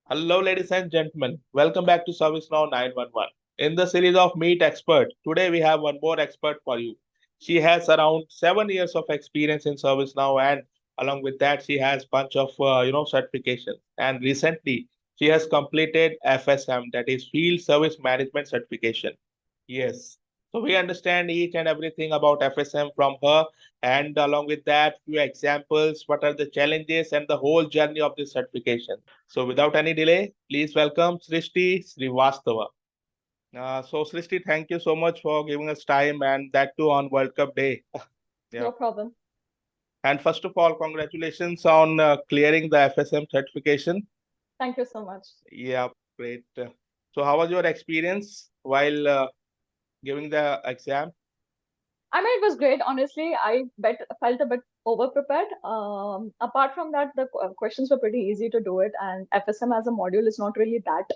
Hello, ladies and gentlemen. Welcome back to ServiceNow 911. In the series of Meet Expert, today we have one more expert for you. She has around 7 years of experience in ServiceNow, and along with that, she has bunch of certifications. And recently, she has completed FSM, that is Field Service Management certification. Yes. So we understand each and everything about FSM from her, and along with that, few examples, what are the challenges and the whole journey of this certification. So without any delay, please welcome Srishti Srivastava. So Srishti, thank you so much for giving us time and that too on World Cup Day. Yeah. No problem. And first of all, congratulations on clearing the FSM certification. Thank you so much. Yeah, great. So how was your experience while giving the exam? I mean, it was great. Honestly, felt a bit over prepared. Apart from that, the questions were pretty easy to do it, and FSM as a module is not really that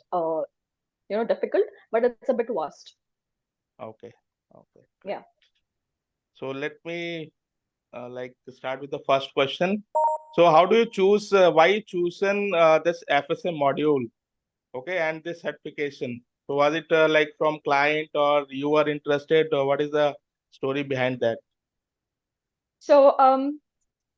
difficult, but it's a bit vast. Okay. Okay, Yeah. great. So let me start with the first question. So how do you choose, why you chosen this FSM module? Okay, and this certification. So was it like from client or you were interested, or what is the story behind that? So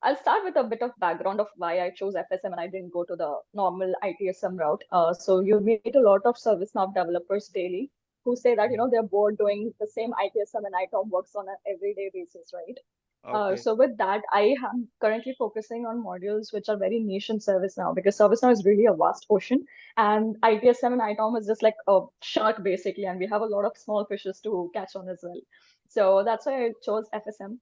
I'll start with a bit of background of why I chose FSM and I didn't go to the normal ITSM route. So you meet a lot of ServiceNow developers daily who say that they're bored doing the same ITSM and ITOM works on an everyday basis, right? Okay, So with that, I am currently focusing on modules which are very niche in ServiceNow because ServiceNow is really a vast ocean, and ITSM and ITOM is just like a shark basically, and we have a lot of small fishes to catch on as well. So that's why I chose FSM.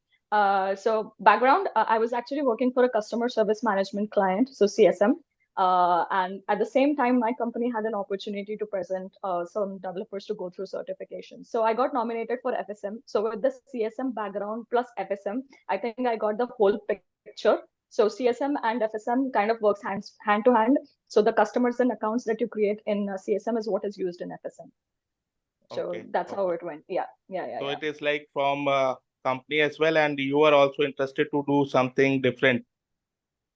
So background, I was actually working for a customer service management client, so CSM. And at the same time, my company had an opportunity to present some developers to go through certification. So I got nominated for FSM. So with the CSM background plus FSM, I think I got the whole picture. So CSM and FSM kind of works hand to hand. So the customers and accounts that you create in CSM is what is used in FSM. So okay, that's how okay. it went. Yeah, yeah, yeah, So yeah. it is like from company as well, and you are also interested to do something different.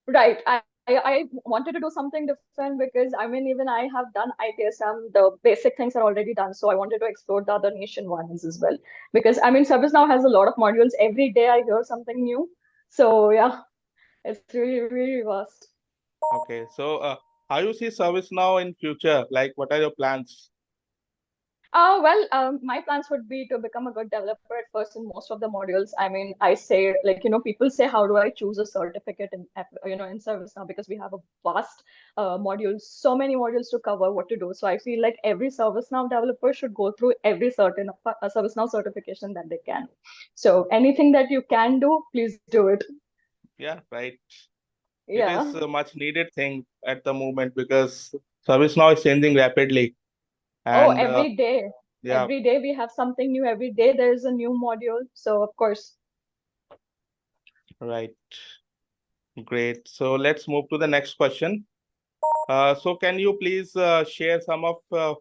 Right. I wanted to do something different because I mean, even I have done ITSM, the basic things are already done. So I wanted to explore the other niche ones as well. Because I mean, ServiceNow has a lot of modules. Every day I hear something new. So yeah, it's really, really vast. Okay, so how you see service now in future? Like, what are your plans? My plans would be to become a good developer at first in most of the modules. I mean, I say like, people say, how do I choose a certificate in ServiceNow because we have a vast modules, so many modules to cover what to do. So I feel like every ServiceNow developer should go through every certain ServiceNow certification that they can. So anything that you can do, please do it. Yeah, right. It is Yeah. a much needed thing at the moment because service now is changing rapidly. Oh, And every day. yeah, Every day we have something new. Every day there is a new module. So of course. right. Great. So let's move to the next question. So can you please share some of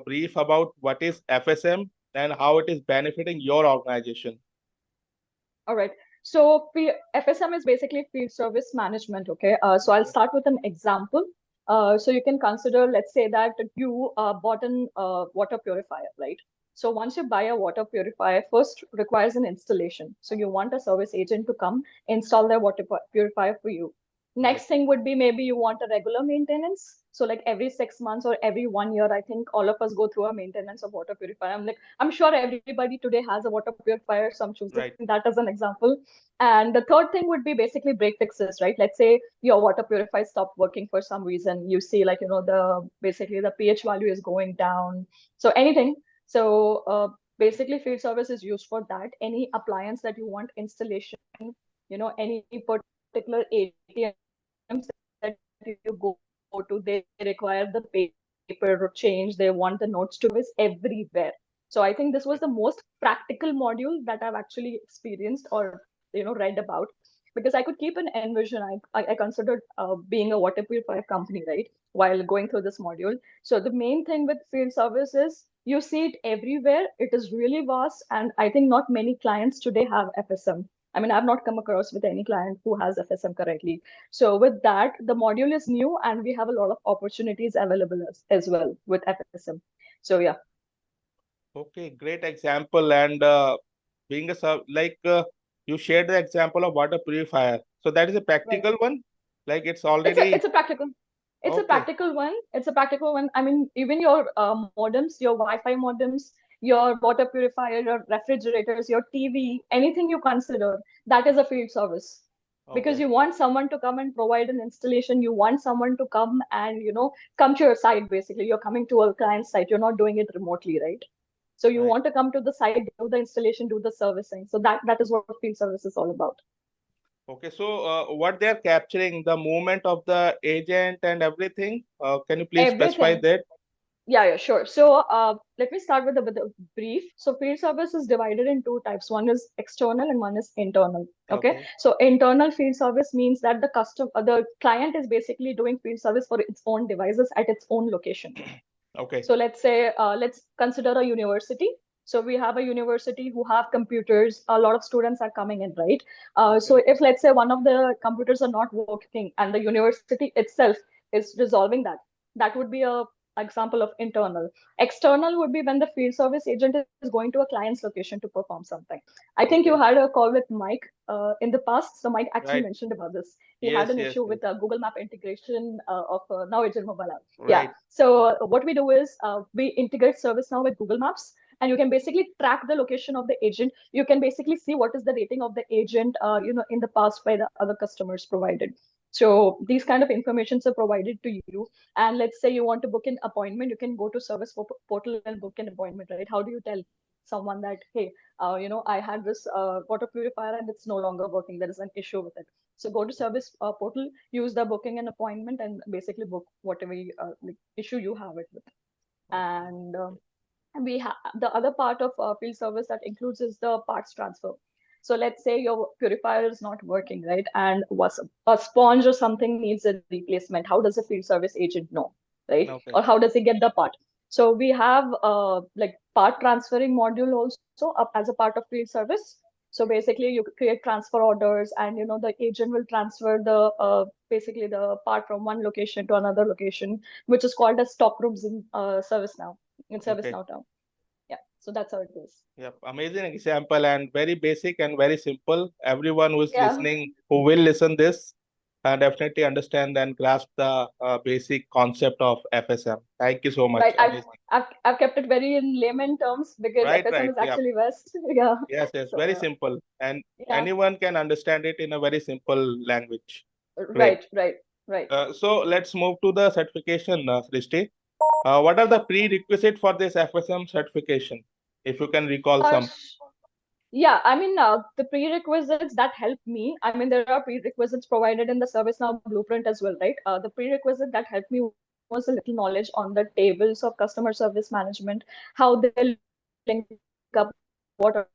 brief about what is FSM and how it is benefiting your organization? All right. So FSM is basically field service management. Okay. So I'll start with an example. So you can consider, let's say that you bought an water purifier, right? So once you buy a water purifier, first requires an installation. So you want a service agent to come install their purifier for you. Right. Next thing would be maybe you want a regular maintenance. So like every 6 months or every 1 year, I think all of us go through a maintenance of water purifier. I'm sure everybody today has a water purifier, so I'm choosing Right. that as an example. And the third thing would be basically break fixes, right? Let's say your water purifier stopped working for some reason. You see, like, the basically the pH value is going down. So anything. So basically, field service is used for that. Any appliance that you want installation, any particular ATM that you go to, they require the paper to change. They want the notes to be everywhere. So I think this was the most practical module that I've actually experienced or read about because I could keep an envision. I considered being a water purifier company, right, while going through this module. So the main thing with field service is you see it everywhere. It is really vast, and I think not many clients today have FSM. I mean, I've not come across with any client who has FSM currently. So with that, the module is new and we have a lot of opportunities available as well with FSM. So yeah. Okay, great example. And being a you shared the example of water purifier. So that is a Right. practical one. Like it's It's a already it's a practical. It's a okay. practical one. It's a practical one. I mean, even your modems, your Wi-Fi modems, your water purifier, your refrigerators, your TV, anything you consider, that is a field service. Because Okay, you want someone to come and provide an installation, you want someone to come and, come to your site basically. You're coming to a client site, you're not doing it remotely, right? So you right. want to come to the site, do the installation, do the servicing. So that is what field service is all about. Okay, so what they are capturing, the movement of the agent and everything. Can you please specify Everything. that? Yeah, sure. So let me start with the brief. So field service is divided in two types. One is external and one is internal. Okay. Okay, So internal field service means that the client is basically doing field service for its own devices at its own location. okay, So let's consider a university. So we have a university who have computers. A lot of students are coming in, right? So okay, if let's say one of the computers are not working and the university itself is resolving that, that would be a example of internal. External would be when the field service agent is going to a client's location to perform something. I think you okay. had a call with Mike in the past. So Mike actually Right. mentioned about this. He had Yes, an yes, issue yes. with a Google Map integration of Now Agent mobile app. Yeah. Right. So Yeah. what we do is we integrate ServiceNow with Google Maps, and you can basically track the location of the agent. You can basically see what is the rating of the agent, in the past by the other customers provided. So these kind of informations are provided to you. And let's say you want to book an appointment, you can go to service portal and book an appointment, right? How do you tell someone that, hey, I had this water purifier and it's no longer working. There is an issue with it. So go to Okay. service portal, use the booking an appointment, and basically book whatever like issue you have it with. Okay. And we have the other part of field service that includes is the parts transfer. So let's say your purifier is not working, right? And was a sponge or something needs a replacement. How does a field service agent know, right? Or Okay. how does he get the part? So we have like part transferring module also up as a part of field service. So basically you create transfer orders, and the agent will transfer the basically the part from one location to another location, which is called as stock rooms in ServiceNow, in Okay. ServiceNow term. Yeah, so that's how it goes. Yep. Amazing example and very basic and very simple. Everyone who is Yeah, listening, who will listen this, definitely understand and grasp the basic concept of FSM. Thank you so much. right. Amazing. I've kept it very in layman terms because Right, FSM right. is Yeah. actually West. Yeah. Yes, yes. Very So simple. And yeah, anyone can understand it in a very simple language. Great. right, right, right. So let's move to the certification, Srishti. What are the Sure. prerequisite for this FSM certification? If you can recall Uh, some. sh- yeah, I mean, the prerequisites that help me, I mean, there are prerequisites provided in the ServiceNow blueprint as well, right? The prerequisite that helped me was a little knowledge on the tables of customer service management, how they link up, what are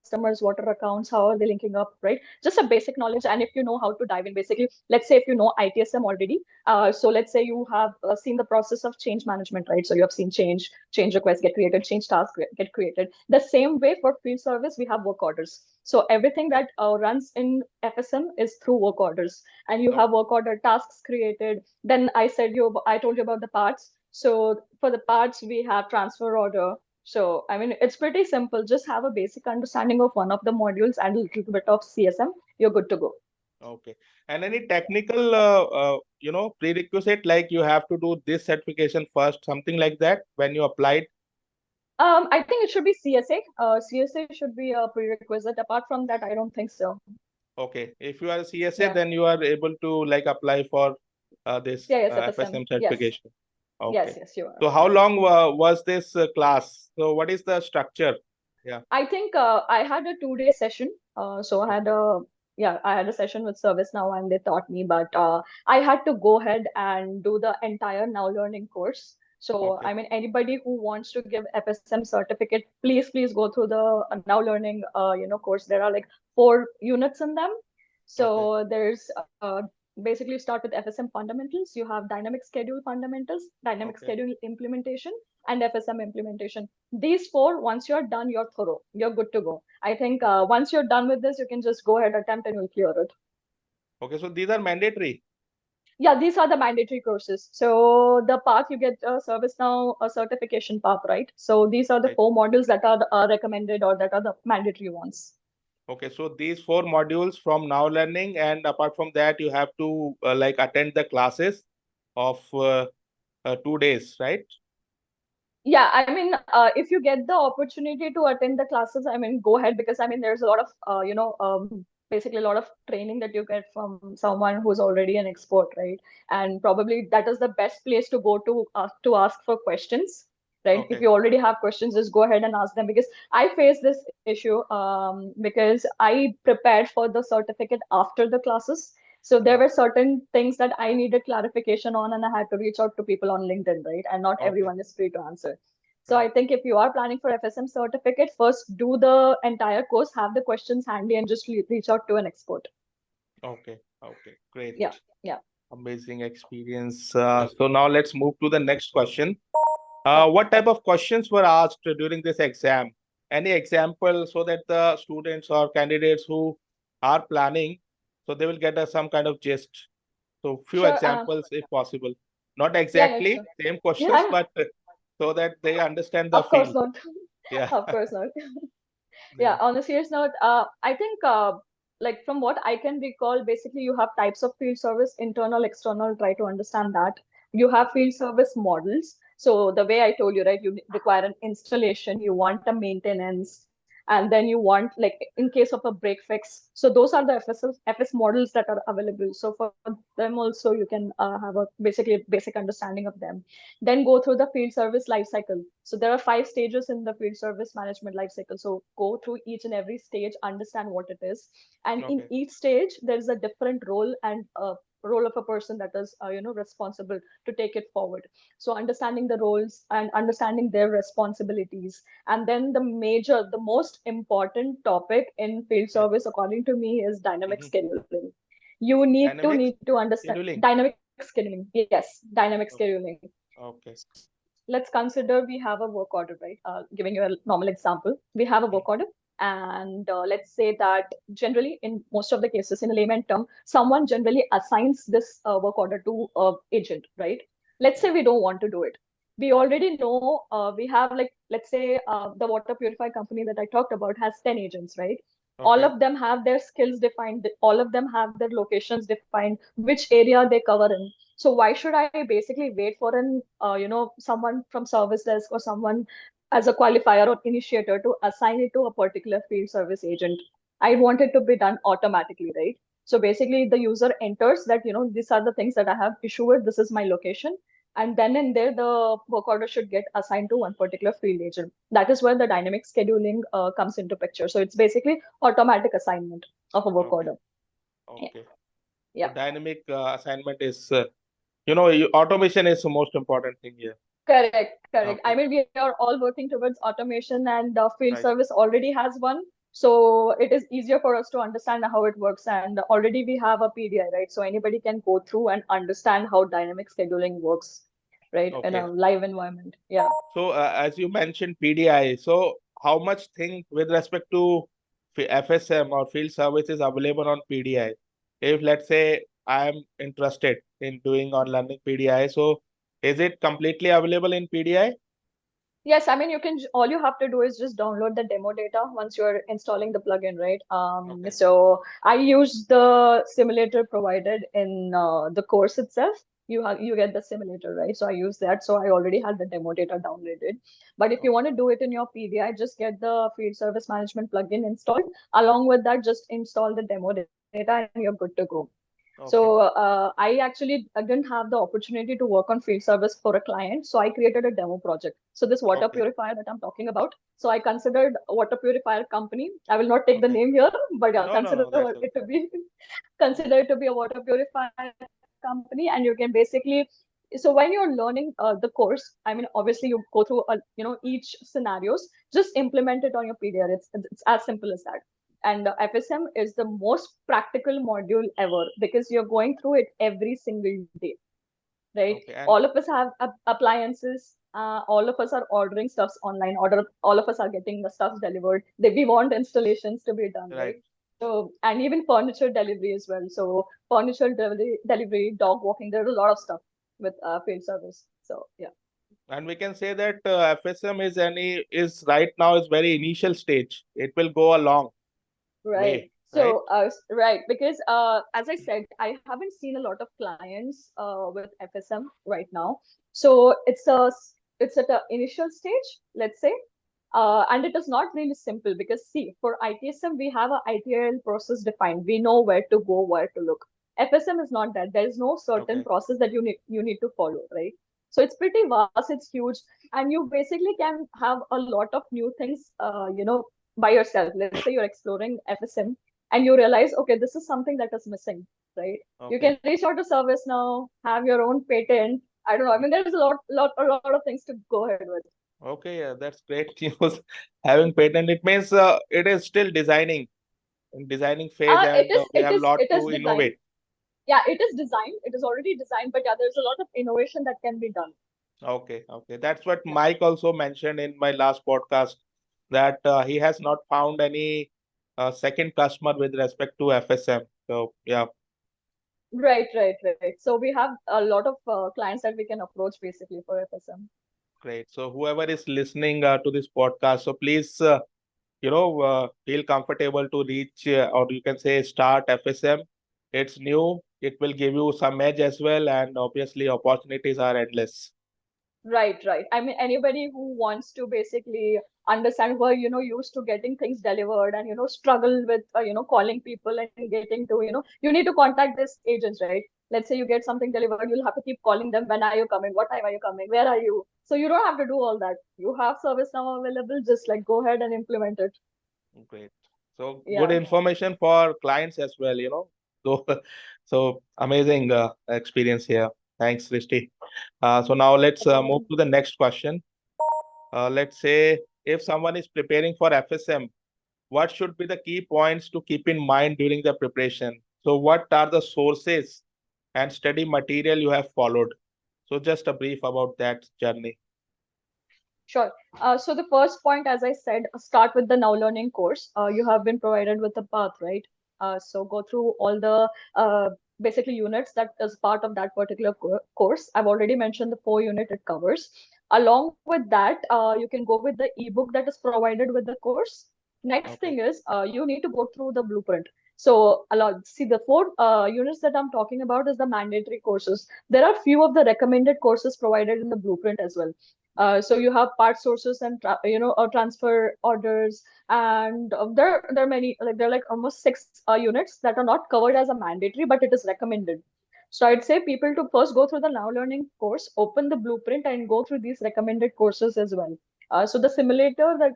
customers' water accounts, how are they linking up, right? Just a basic knowledge. And if you know how to dive in, basically, let's say if you know ITSM already, so let's say you have seen the process of change management, right? So you have seen change requests get created, change tasks get created. The same way for field service, we have work orders. So everything that runs in FSM is through work orders, and you have work Okay. order tasks created. Then I told you about the parts. So for the parts, we have transfer order. So I mean, it's pretty simple. Just have a basic understanding of one of the modules and a little bit of CSM. You're good to go. Okay. And any technical, prerequisite like you have to do this certification first, something like that when you applied? I think it should be CSA. CSA should be a prerequisite. Apart from that, I don't think so. Okay. If you are a CSA, Yeah. then you are able to like apply for this Yeah, yes, FSM. FSM Yes. certification. Yes, Okay. yes, you are. So how Yeah. long was this class? So what is the structure? Yeah. I think I had a 2 day session. So Okay. I had a session with ServiceNow and they taught me, but I had to go ahead and do the entire Now Learning course. So, Okay. I mean, anybody who wants to give FSM certificate, please go through the Now Learning, course. There are like 4 units in them. Okay. So there's basically start with FSM fundamentals. You have dynamic schedule fundamentals, dynamic Okay. schedule implementation, and FSM implementation. These four, once you're done, you're thorough. You're good to go. I think Okay. once you're done with this, you can just go ahead, attempt, and you'll clear it. Okay. So these are mandatory. Yeah, these are the mandatory courses. So the path you get a ServiceNow a certification path, right? So these are the Right. four modules that are recommended or that are the mandatory ones. Okay. So these four modules from now learning, and apart from that, you have to like attend the classes of 2 days, right? Yeah, I mean, if you get the opportunity to attend the classes, I mean, go ahead, because I mean, there's a lot of, basically a lot of training that you get from someone who's already an expert, right? And probably that is the best place to ask for questions, right? If Okay. you already have questions, just go ahead and ask them, because I faced this issue because I prepared for the certificate after the classes. So there were Okay. certain things that I needed clarification on, and I had to reach out to people on LinkedIn, right? And not Okay. everyone is free to answer. So Right. I think if you are planning for FSM certificate, first do the entire course, have the questions handy, and just reach out to an expert. Okay. Okay. Great. Yeah, yeah. Amazing experience. So now let's move to the next question. Okay. What type of questions were asked during this exam? Any example so that the students or candidates who are planning, so they will get some kind of gist. So few Sure. examples if possible. Not Yeah, yeah, exactly sure. same questions, Yeah, but so that they understand the of course field. not. Yeah. Of course not. Yeah, Yeah. on a serious note, I think like from what I can recall, basically you have types of field service, internal, external, try to understand that. You have Okay. field service models. So the way I told you, right, you require an installation, you want a maintenance, and then you want like in case of a break fix. So those are the FS models that are available. So for them also you can have a basically basic understanding of them. Then go through the field service life cycle. So there are 5 stages in the field service management life cycle. So go through each and every stage, understand what it is, and in Okay. each stage there is a different role and role of a person that is responsible to take it forward. So understanding the roles and understanding their responsibilities, and then the most important topic in field Yeah. service according to me is dynamic Hmm. scheduling. You need Dynamics to understand scheduling. dynamic scheduling. Yes, dynamic Okay. scheduling. Okay. Let's consider we have a work order, right? Giving you a normal example, we have a work Mm. order, and let's say that generally, in most of the cases, in a layman term, someone generally assigns this work order to a agent, right? Let's say Yeah. we don't want to do it. We already know we have, like, let's say the water purifier company that I talked about has 10 agents, right? All Okay. of them have their skills defined, all of them have their locations defined, which area they cover in. So why should I basically wait for an someone from service desk or someone as a qualifier or initiator to assign it to a particular field service agent? I want it to be done automatically, right? So basically the user enters that, these are the things that I have issue with, this is my location, and then in there the work order should get assigned to one particular field agent. That is where the dynamic scheduling comes into picture. So it's basically automatic assignment of a work Okay. order. Yeah. Okay. So Yeah. dynamic assignment is, automation is the most important thing here. Correct, correct. I Okay. mean, we are all working towards automation, and field Right. service already has one. So it is easier for us to understand how it works. And already we have a PDI, right? So anybody can go through and understand how dynamic scheduling works, right? In Okay. a live environment. Yeah. So, as you mentioned PDI, so how much thing with respect to FSM or field service is available on PDI? If let's say I am interested in doing or learning PDI, so is it completely available in PDI? Yes, I mean, all you have to do is just download the demo data once you're installing the plugin, right? Okay. So I use the simulator provided in the course itself. You get the simulator, right? So I use that. So I already had the demo data downloaded. But if you want Okay. to do it in your PDI, just get the field service management plugin installed. Along with that, just install the demo data and you're good to go. So Okay. I didn't have the opportunity to work on field service for a client, so I created a demo project. So this water Okay. purifier that I'm talking about, so I considered a water purifier company. I will not take the Okay. name here, but yeah, No, no, consider no, that's it okay. to be consider it to be a water purifier company, and you can basically. So when you're learning the course, I mean, obviously you go through each scenarios. Just implement it on your PDR. It's as simple as that. And FSM is the most practical module ever because you're going through it every single day, right? Okay. All And of us have appliances. All of us are ordering stuffs online. All of us are getting the stuff delivered. We want installations to be done, right? right. So, and even furniture delivery as well. So, furniture delivery, dog walking. There's a lot of stuff with field service. So, yeah. And we can say that FSM is right now is very initial stage. It will go a long Right. way, right? So, right, because as I said, I haven't seen a lot of clients with FSM right now. So it's at the initial stage, let's say, and it is not really simple because see, for ITSM we have a ITIL process defined. We know where to go, where to look. FSM is not that. There is no certain Okay. process that you need to follow, right? So it's pretty vast, it's huge, and you basically can have a lot of new things, by yourself. Let's say you're exploring FSM and you realize, okay, this is something that is missing, right? You Okay. can reach out to ServiceNow, have your own patent. I don't know. I mean, there's a lot of things to go ahead with. Okay, yeah, that's great news. Having patent, it means it is still designing in designing phase, It and is we it have a is lot it is to designed. innovate. Yeah, it is designed. It is already designed, but yeah, there's a lot of innovation that can be done. Okay, okay. That's what Yeah. Mike also mentioned in my last podcast, that he has not found any second customer with respect to FSM. So yeah, Right, right, right. So we have a lot of clients that we can approach basically for FSM. great. So whoever is listening to this podcast, so please, feel comfortable to reach, or you can say start FSM. It's new. It will give you some edge as well, and obviously opportunities are endless. Right, right. I mean, anybody who wants to basically understand who are, used to getting things delivered and, struggle with, calling people and getting to, you need to contact these agents, right? Let's say you get something delivered, you'll have to keep calling them. When are you coming? What time are you coming? Where are you? So you don't have to do all that. You have service now available. Just like go ahead and implement it. Great. So good Yeah. information for clients as well. So, so amazing experience here. Thanks, Srishti. So now let's No move problem. to the next question. Let's say if someone is preparing for FSM, what should be the key points to keep in mind during the preparation? So what are the sources and study material you have followed? So just a brief about that journey. Sure. So the first point, as I said, start with the Now Learning course. You have been provided with the path, right? So go through all the basically units that is part of that particular course. I've already mentioned the 4 unit it covers. Along with that, you can go with the ebook that is provided with the course. Next thing Okay. is you need to go through the blueprint. So a lot. See, the 4 units that I'm talking about is the mandatory courses. There are few of the recommended courses provided in the blueprint as well. So you have part sources and transfer orders, and there are many, like there are like almost 6 units that are not covered as a mandatory, but it is recommended. So I'd say people to first go through the Now Learning course, open the blueprint, and go through these recommended courses as well. So the simulator that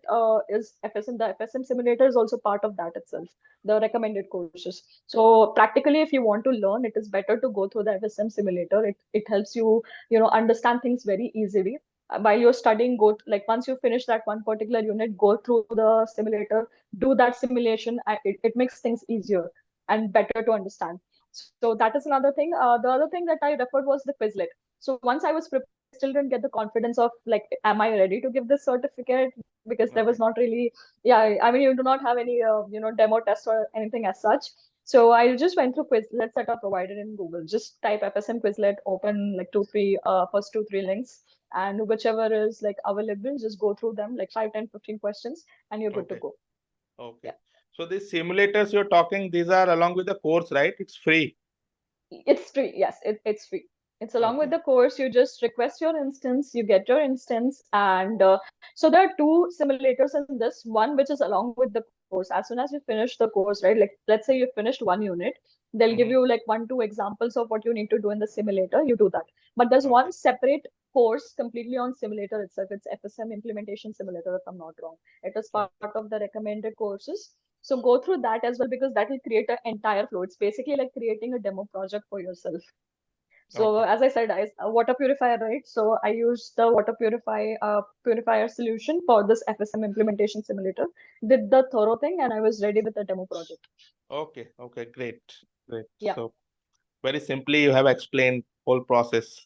is FSM, the FSM simulator is also part of that itself, the recommended courses. So practically, if you want to learn, it is better to go through the FSM simulator. It helps you, understand things very easily while you're studying. Like once you finish that one particular unit, go through the simulator, do that simulation. It makes things easier and better to understand. So that is another thing. The other thing that I referred was the Quizlet. So once I was preparing, I still didn't get the confidence of like, am I ready to give this certificate? Because there was Okay. not really, yeah, I mean, you do not have any, demo test or anything as such. So I just went through Quizlet that are provided in Google. Just type FSM Quizlet, open like first two, three links, and whichever is like available, just go through them like 5, 10, 15 questions, and you're good to Okay. go. Okay. Yeah. So these simulators you're talking, these are along with the course, right? It's free. It's free. Yes, it's free. It's along with Okay. the course. You just request your instance, you get your instance, and so there are two simulators in this. One which is along with the course. As soon as you finish the course, right? Like let's say you finished one unit, they'll give Mm-hmm. you like 1, 2 examples of what you need to do in the simulator. You do that. But there's one Okay. separate course completely on simulator itself. It's FSM implementation simulator, if I'm not wrong. It is part Okay. of the recommended courses. So go through that as well because that will create an entire flow. It's basically like creating a demo project for yourself. So Okay. as I said, a water purifier, right? So I used the water purifier solution for this FSM implementation simulator. Did the thorough thing, and I was ready with the demo project. Okay. Okay. Great. Great. Yeah, So very simply, you have explained whole process.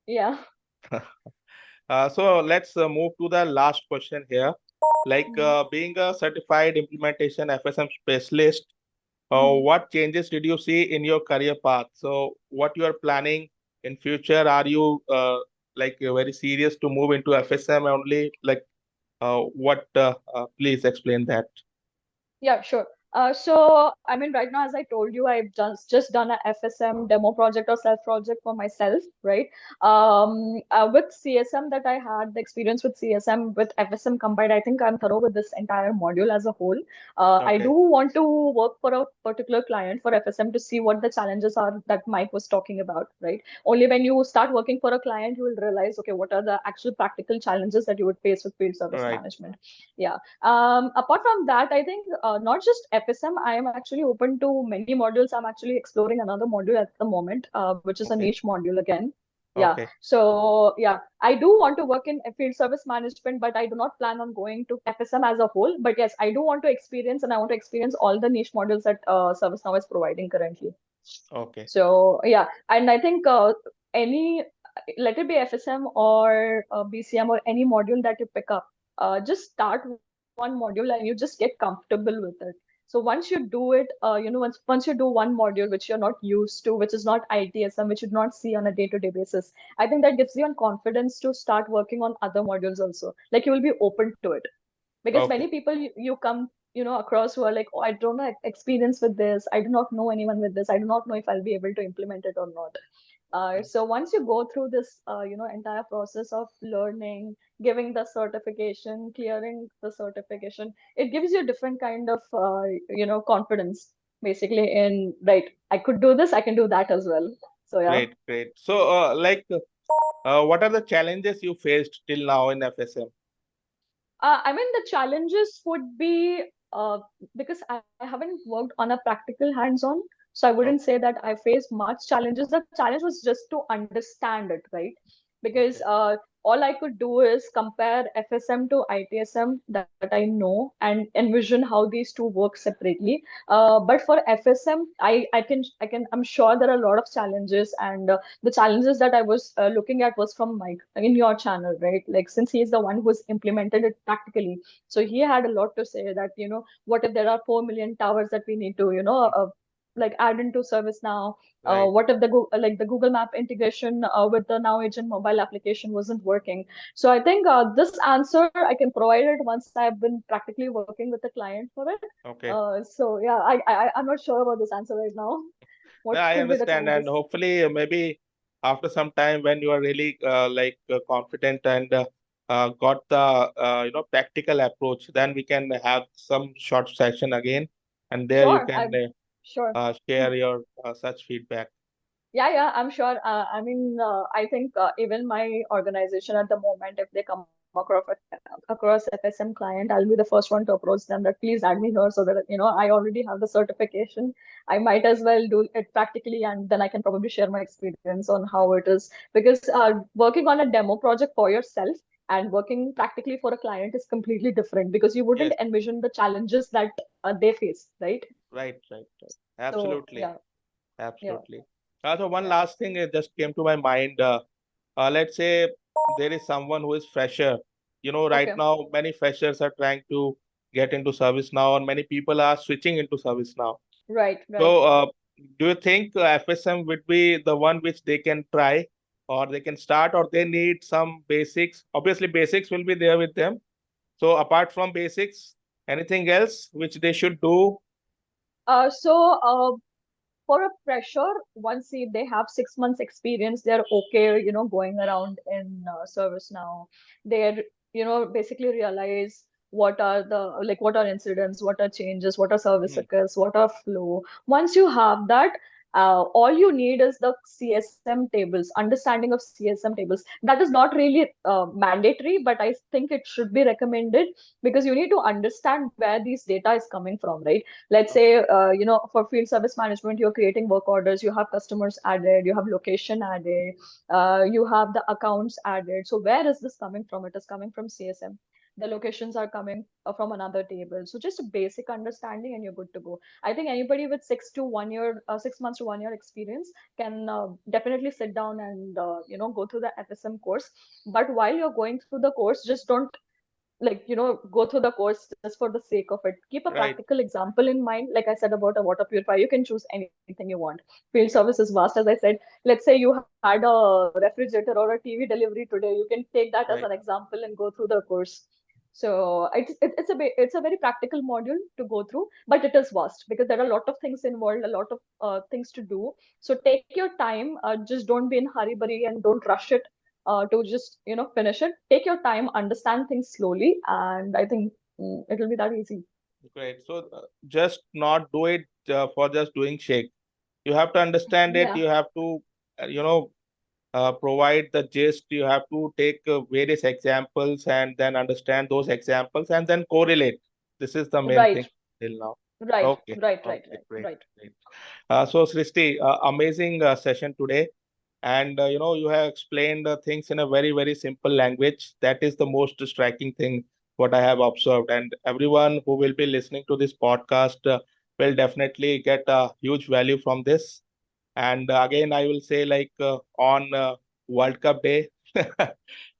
yeah. So let's move to the last question here. Like Mm-hmm. being a certified implementation FSM specialist, Mm-hmm. what changes did you see in your career path? So what you are planning in future? Are you like very serious to move into FSM only? Like what? Please explain that. Yeah, sure. So I mean, right now, as I told you, I've just done a FSM demo project or self project for myself, right? With CSM that I had the experience with CSM with FSM combined, I think I'm thorough with this entire module as a whole. I do Okay. want to work for a particular client for FSM to see what the challenges are that Mike was talking about, right? Only when you start working for a client, you will realize, okay, what are the actual practical challenges that you would face with field service Right. management? Yeah. Apart from that, I think not just FSM, I am actually open to many modules. I'm actually exploring another module at the moment, which is a Okay. niche module again. Yeah. Okay. So, yeah, I do want to work in field service management, but I do not plan on going to FSM as a whole. But yes, I do want to experience and I want to experience all the niche modules that ServiceNow is providing currently. Okay. So, yeah, and I think any, let it be FSM or BCM or any module that you pick up, just start one module and you just get comfortable with it. So once you do it, once you do one module which you're not used to, which is not ITSM, which you do not see on a day-to-day basis, I think that gives you an confidence to start working on other modules also. Like you will be open to it because Okay. many people you come across who are like, oh, I don't have experience with this, I do not know anyone with this, I do not know if I'll be able to implement it or not. So once you go through this entire process of learning, giving the certification, clearing the certification, it gives you a different kind of confidence basically in, right, I could do this, I can do that as well. So yeah. Great. Great. So like what are the challenges you faced till now in FSM? I mean, the challenges would be because I haven't worked on a practical hands-on, so I wouldn't Okay. say that I faced much challenges. The challenge was just to understand it, right? Because Okay. all I could do is compare FSM to ITSM that I know and envision how these two work separately. But for FSM, I'm sure there are a lot of challenges, and the challenges that I was looking at was from Mike in your channel, right? Like since he's the one who's implemented it practically, so he had a lot to say that what if there are 4 million towers that we need to like add into ServiceNow? Right. What if the Google Map integration with the Now Agent mobile application wasn't working? So I think this answer I can provide it once I've been practically working with the client for it. Okay. So yeah, I'm not sure about this answer right now. Yeah, What I could be the understand, and challenges? hopefully, maybe after some time when you are really like confident and got the practical approach, then we can have some short session again, and there you Sure, can I'm sure. share your such feedback. Yeah, yeah, I'm sure. I mean, I think even my organization at the moment, if they come across FSM client, I'll be the first one to approach them that please add me here so that I already have the certification. I might as well do it practically, and then I can probably share my experience on how it is. Because working on a demo project for yourself and working practically for a client is completely different because you wouldn't Yes, envision the challenges that they face, right? right, right, right. So Absolutely, yeah, yeah, absolutely. So one yeah. last thing just came to my mind. Let's say there is someone who is fresher. Right Okay. now many freshers are trying to get into service now, and many people are switching into service now. Right, right. So, do you think FSM would be the one which they can try, or they can start, or they need some basics? Obviously, basics will be there with them. So, apart from basics, anything else which they should do? So for a fresher, once they have 6 months experience, they're okay, going around in ServiceNow. They're, basically realize what are incidents, what are changes, what are service Hmm. occurs, what are flow. Once you have that, All you need is the CSM tables, understanding of CSM tables. That is not really mandatory, but I think it should be recommended because you need to understand where these data is coming from, right? Let's say, for field service management, you're creating work orders, you have customers added, you have location added, you have the accounts added. So where is this coming from? It is coming from CSM. The locations are coming from another table. So just a basic understanding and you're good to go. I think anybody with 6 to 1 year, 6 months to 1 year experience can definitely sit down and go through the FSM course. But while you're going through the course, just don't go through the course just for the sake of it. Keep a Right. practical example in mind. Like I said about a water purifier, you can choose anything you want. Field service is vast, as I said. Let's say you had a refrigerator or a TV delivery today, you can take that as an Right. example and go through the course. So it's a very practical module to go through, but it is vast because there are a lot of things involved, a lot of things to do. So take your time. Just don't be in hurry burry and don't rush it to just finish it. Take your time, understand things slowly, and I think it'll be that easy. Great. So just not do it for just doing shake. You have to understand it. Yeah, You have to, provide the gist. You have to take various examples and then understand those examples and then correlate. This is the main right, thing till now. right, Okay. right, right, Okay. right, Great. right. Great. So Srishti, amazing session today. And you have explained things in a very, very simple language. That is the most striking thing what I have observed. And everyone who will be listening to this podcast will definitely get a huge value from this. And again, I will say like on World Cup day,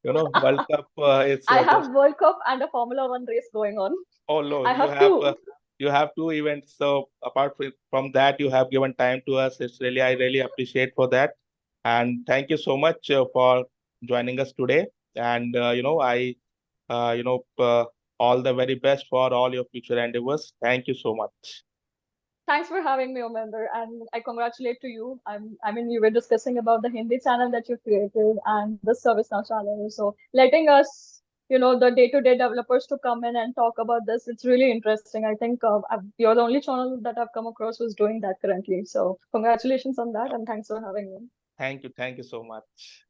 World Cup is I just, have World Cup and a Formula One race going on. oh no, I have two. you have two events. So apart from that, you have given time to us. It's really, I really appreciate for that. And thank you so much for joining us today. And all the very best for all your future endeavors. Thank you so much. Thanks for having me, Omender, and I congratulate to you. I mean, you were discussing about the Hindi channel that you created and the ServiceNow channel. So letting us, the day-to-day developers to come in and talk about this, it's really interesting. I think you're the only channel that I've come across who's doing that currently. So congratulations on that, and thanks for having me. Thank you. Thank you so much.